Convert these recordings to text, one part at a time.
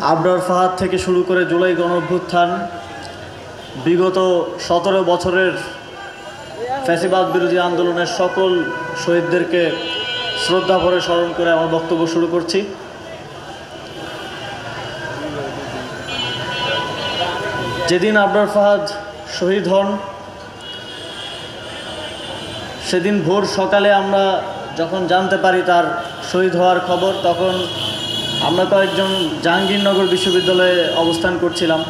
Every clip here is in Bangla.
আবরার ফাহাদ থেকে শুরু করে জুলাই গণঅভ্যুত্থান, বিগত 17 বছরের ফ্যাসিবাদ বিরোধী আন্দোলনের সকল শহীদদেরকে শ্রদ্ধা ভরে স্মরণ করে আমার বক্তব্য শুরু করছি। যেদিন আবরার ফাহাদ শহীদ হন, সেদিন ভোর সকালে আমরা যখন জানতে পারি তার শহীদ হওয়ার খবর, তখন আমরা কয়েকজন জাহাঙ্গীরনগর বিশ্ববিদ্যালয়ে অবস্থান করছিলাম।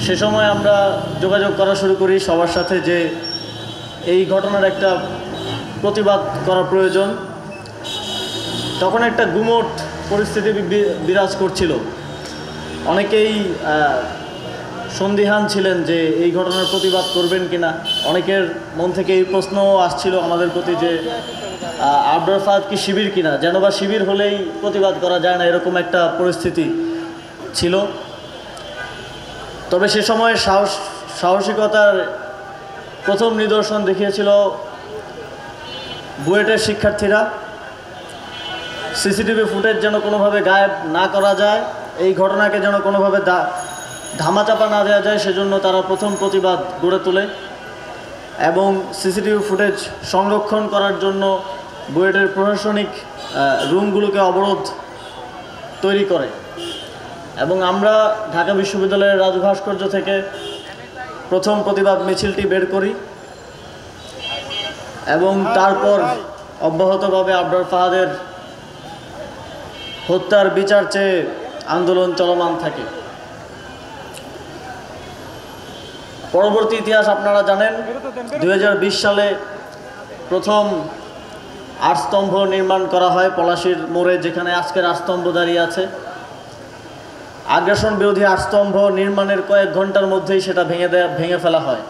সে সময় আমরা যোগাযোগ করা শুরু করি সবার সাথে যে এই ঘটনার একটা প্রতিবাদ করা প্রয়োজন। তখন একটা গুমোট পরিস্থিতি বিরাজ করছিল। অনেকেই সন্দিহান ছিলেন যে এই ঘটনার প্রতিবাদ করবেন কিনা। অনেকের মন থেকে এই প্রশ্নও আসছিল আমাদের প্রতি যে আবরার ফাহাদ কি শিবির কিনা, যেন বা শিবির হলেই প্রতিবাদ করা যায় না, এরকম একটা পরিস্থিতি ছিল। তবে সে সময় সাহসিকতার প্রথম নিদর্শন দেখিয়েছিল বুয়েটের শিক্ষার্থীরা। সিসিটিভি ফুটেজ যেন কোনোভাবে গায়েব না করা যায়, এই ঘটনাকে যেন কোনোভাবে ধামাচাপা না দেওয়া যায়, সেজন্য তারা প্রথম প্রতিবাদ গড়ে তোলে এবং সিসিটিভি ফুটেজ সংরক্ষণ করার জন্য বুয়েটের প্রশাসনিক রুমগুলোকে অবরোধ তৈরি করে। এবং আমরা ঢাকা বিশ্ববিদ্যালয়ের রাজু ভাস্কর্য থেকে প্রথম প্রতিবাদ মিছিলটি বের করি এবং তারপর অব্যাহতভাবে আবরার ফাহাদের হত্যার বিচার চেয়ে আন্দোলন চলমান থাকে। পরবর্তী ইতিহাস আপনারা জানেন। 2020 সালে প্রথম আটস্তম্ভ নির্মাণ করা হয় পলাশীর মোড়ে, যেখানে আজকের আটস্তম্ভ দাঁড়িয়ে আছে। আগ্রাসন বিরোধী আটস্তম্ভ নির্মাণের কয়েক ঘন্টার মধ্যেই সেটা ভেঙে ফেলা হয়।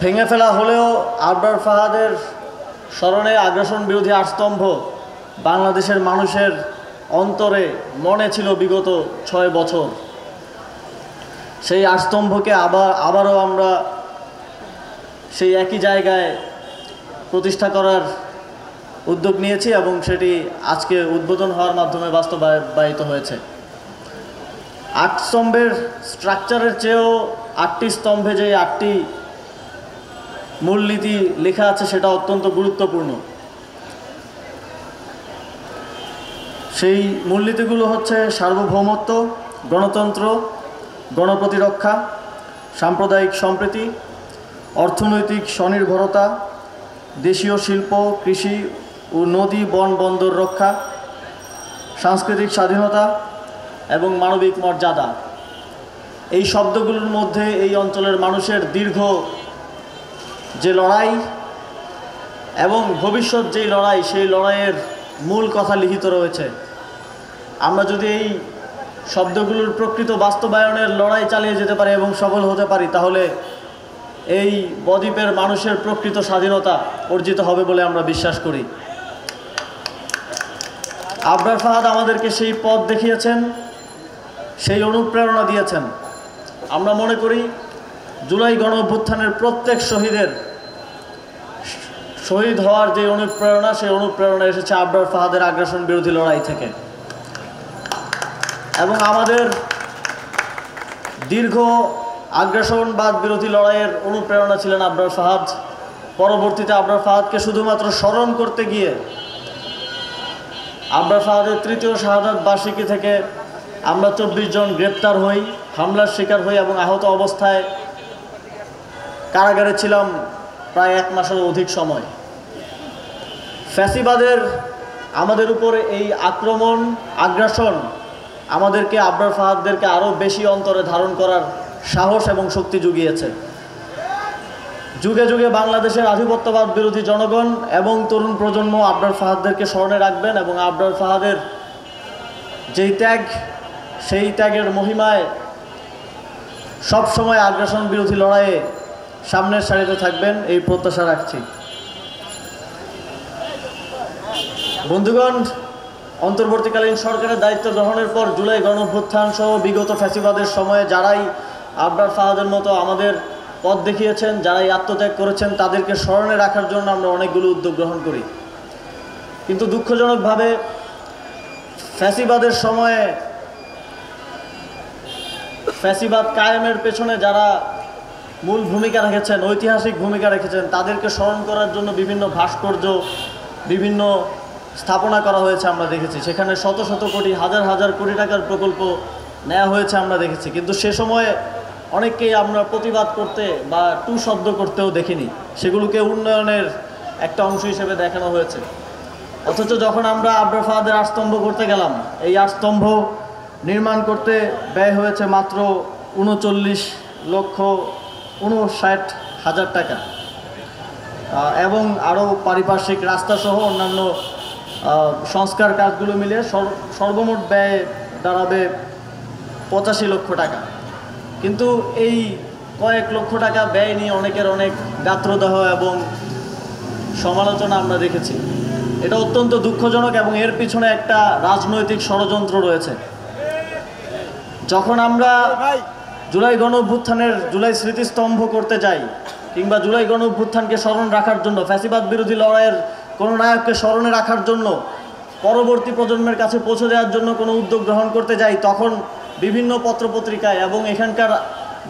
ভেঙে ফেলা হলেও আবরার ফাহাদের স্মরণে আগ্রাসন বিরোধী আটস্তম্ভ বাংলাদেশের মানুষের অন্তরে মনে ছিল বিগত 6 বছর। সেই আটস্তম্ভকে আবারও আমরা সেই একই জায়গায় প্রতিষ্ঠা করার উদ্যোগ নিয়েছি এবং সেটি আজকে উদ্বোধন হওয়ার মাধ্যমে বাস্তবায়িত হয়েছে। 8 স্তম্ভের স্ট্রাকচারের চেয়েও 8টি স্তম্ভে যে 8টি মূলনীতি লেখা আছে সেটা অত্যন্ত গুরুত্বপূর্ণ। সেই মূলনীতিগুলো হচ্ছে সার্বভৌমত্ব, গণতন্ত্র, গণপ্রতিরক্ষা, সাম্প্রদায়িক সম্প্রীতি, অর্থনৈতিক স্বনির্ভরতা, দেশীয় শিল্প, কৃষি ও নদী বন বন্দর রক্ষা, সাংস্কৃতিক স্বাধীনতা এবং মানবিক মর্যাদা। এই শব্দগুলোর মধ্যে এই অঞ্চলের মানুষের দীর্ঘ যে লড়াই এবং ভবিষ্যৎ যেই লড়াই, সেই লড়াইয়ের মূল কথা লিখিত রয়েছে। আমরা যদি এই শব্দগুলোর প্রকৃত বাস্তবায়নের লড়াই চালিয়ে যেতে পারি এবং সফল হতে পারি, তাহলে এই বদ্বীপের মানুষের প্রকৃত স্বাধীনতা অর্জিত হবে বলে আমরা বিশ্বাস করি। আবরার ফাহাদ আমাদেরকে সেই পথ দেখিয়েছেন, সেই অনুপ্রেরণা দিয়েছেন। আমরা মনে করি জুলাই গণঅভ্যুত্থানের প্রত্যেক শহীদের শহীদ হওয়ার যে অনুপ্রেরণা, সেই অনুপ্রেরণা এসেছে আবরার ফাহাদের আগ্রাসন বিরোধী লড়াই থেকে। এবং আমাদের দীর্ঘ আগ্রাসনবাদ বিরোধী লড়াইয়ের অনুপ্রেরণা ছিলেন আবরার ফাহাদ। পরবর্তীতে আবরার ফাহাদকে শুধুমাত্র স্মরণ করতে গিয়ে আবরার ফাহাদের 3য় শাহাদাত বার্ষিকী থেকে আমরা 24 জন গ্রেপ্তার হই, হামলার শিকার হই এবং আহত অবস্থায় কারাগারে ছিলাম প্রায় 1 মাসেরও অধিক সময়। ফ্যাসিবাদের আমাদের উপরে এই আক্রমণ, আগ্রাসন আমাদেরকে, আবরার ফাহাদদেরকে আরও বেশি অন্তরে ধারণ করার সাহস এবং শক্তি জুগিয়েছে। যুগে যুগে বাংলাদেশের আধিপত্যবাদ বিরোধী জনগণ এবং তরুণ প্রজন্ম আবরার ফাহাদদেরকে স্মরণে রাখবেন এবং আবরার ফাহাদের যেই ত্যাগ, সেই ত্যাগের মহিমায় সবসময় আগ্রাসন বিরোধী লড়াইয়ে সামনের সারিতে থাকবেন, এই প্রত্যাশা রাখছি। বন্ধুগণ, অন্তর্বর্তীকালীন সরকারের দায়িত্ব গ্রহণের পর জুলাই গণঅভ্যুত্থান সহ বিগত ফ্যাসিবাদের সময়ে যারাই আবরার ফাহাদের মতো আমাদের পথ দেখিয়েছেন, যারাই আত্মত্যাগ করেছেন, তাদেরকে স্মরণে রাখার জন্য আমরা অনেকগুলো উদ্যোগ গ্রহণ করি। কিন্তু দুঃখজনকভাবে ফ্যাসিবাদের সময়ে ফ্যাসিবাদ কায়েমের পেছনে যারা মূল ভূমিকা রেখেছেন, ঐতিহাসিক ভূমিকা রেখেছেন, তাদেরকে স্মরণ করার জন্য বিভিন্ন ভাস্কর্য, বিভিন্ন স্থাপনা করা হয়েছে আমরা দেখেছি। সেখানে শত শত কোটি, হাজার হাজার কোটি টাকার প্রকল্প নেওয়া হয়েছে আমরা দেখেছি। কিন্তু সে সময়ে অনেককেই আমরা প্রতিবাদ করতে বা টু শব্দ করতেও দেখিনি, সেগুলোকে উন্নয়নের একটা অংশ হিসেবে দেখানো হয়েছে। অথচ যখন আমরা আবরার ফাহাদের আটস্তম্ভ করতে গেলাম, এই আটস্তম্ভ নির্মাণ করতে ব্যয় হয়েছে মাত্র 39,59,000 টাকা, এবং আরও পারিপার্শ্বিক রাস্তাসহ অন্যান্য সংস্কার কাজগুলো মিলিয়ে সর্বমোট ব্যয় দাঁড়াবে 85 লক্ষ টাকা। কিন্তু এই কয়েক লক্ষ টাকা ব্যয় নিয়ে অনেকের অনেক গাত্রদাহ এবং সমালোচনা আমরা দেখেছি। এটা অত্যন্ত দুঃখজনক এবং এর পিছনে একটা রাজনৈতিক ষড়যন্ত্র রয়েছে। যখন আমরা জুলাই গণঅভ্যুত্থানের জুলাই স্মৃতিস্তম্ভ করতে যাই, কিংবা জুলাই গণঅভ্যুত্থানকে স্মরণ রাখার জন্য, ফ্যাসিবাদ বিরোধী লড়াইয়ের কোনো নায়ককে স্মরণে রাখার জন্য, পরবর্তী প্রজন্মের কাছে পৌঁছে দেওয়ার জন্য কোনো উদ্যোগ গ্রহণ করতে যাই, তখন বিভিন্ন পত্রপত্রিকায় এবং এখানকার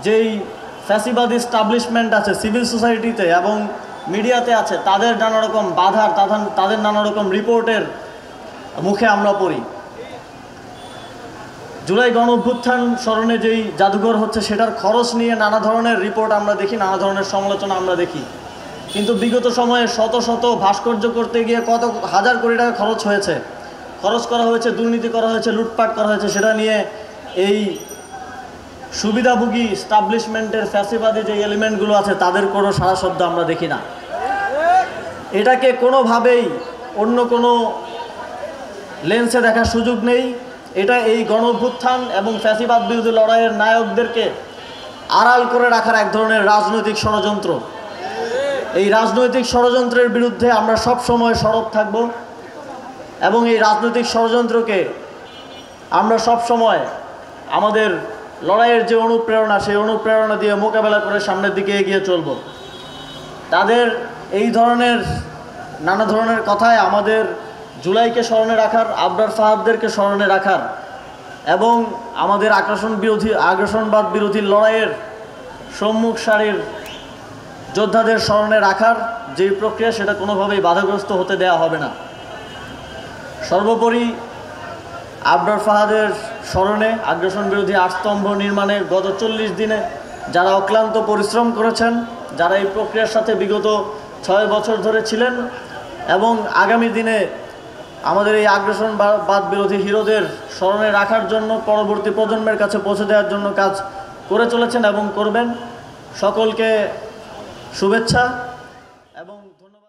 যেই ফ্যাসিবাদী এস্টাবলিশমেন্ট আছে সিভিল সোসাইটিতে এবং মিডিয়াতে আছে, তাদের নানা রকম বাধার, তাদের নানা রকম রিপোর্টের মুখে আমরা পড়ি। জুলাই গণঅভ্যুত্থান স্মরণে যেই জাদুঘর হচ্ছে, সেটার খরচ নিয়ে নানা ধরনের রিপোর্ট আমরা দেখি, নানা ধরনের সমালোচনা আমরা দেখি। কিন্তু বিগত সময়ে শত শত ভাস্কর্য করতে গিয়ে কত হাজার কোটি টাকা খরচ করা হয়েছে, দুর্নীতি করা হয়েছে, লুটপাট করা হয়েছে। সেটা নিয়ে এই সুবিধাভোগী এস্টাবলিশমেন্টের ফ্যাসিবাদী যে এলিমেন্টগুলো আছে, তাদের কোনো সারা শব্দ আমরা দেখি না। এটাকে কোনোভাবেই অন্য কোনো লেন্সে দেখার সুযোগ নেই। এটা এই গণঅভ্যুত্থান এবং ফ্যাসিবাদ বিরোধী লড়াইয়ের নায়কদেরকে আড়াল করে রাখার এক ধরনের রাজনৈতিক ষড়যন্ত্র। এই রাজনৈতিক ষড়যন্ত্রের বিরুদ্ধে আমরা সব সময় সরব থাকব এবং এই রাজনৈতিক ষড়যন্ত্রকে আমরা সব সময় আমাদের লড়াইয়ের যে অনুপ্রেরণা, সেই অনুপ্রেরণা দিয়ে মোকাবেলা করে সামনের দিকে এগিয়ে চলব। তাদের এই ধরনের নানা ধরনের কথায় আমাদের জুলাইকে স্মরণে রাখার, আবরার ফাহাদদেরকে স্মরণে রাখার এবং আমাদের আগ্রাসনবাদ বিরোধী লড়াইয়ের সম্মুখ সারির যোদ্ধাদের স্মরণে রাখার যে প্রক্রিয়া, সেটা কোনোভাবেই বাধাগ্রস্ত হতে দেওয়া হবে না। সর্বোপরি আবরার ফাহাদের স্মরণে আগ্রাসন বিরোধী আটস্তম্ভ নির্মাণে গত 40 দিনে যারা অক্লান্ত পরিশ্রম করেছেন, যারা এই প্রক্রিয়ার সাথে বিগত 6 বছর ধরে ছিলেন এবং আগামী দিনে আমাদের এই আগ্রাসনবাদ বিরোধী হিরোদের স্মরণে রাখার জন্য, পরবর্তী প্রজন্মের কাছে পৌঁছে দেওয়ার জন্য কাজ করে চলেছেন এবং করবেন, সকলকে শুভেচ্ছা এবং ধন্যবাদ।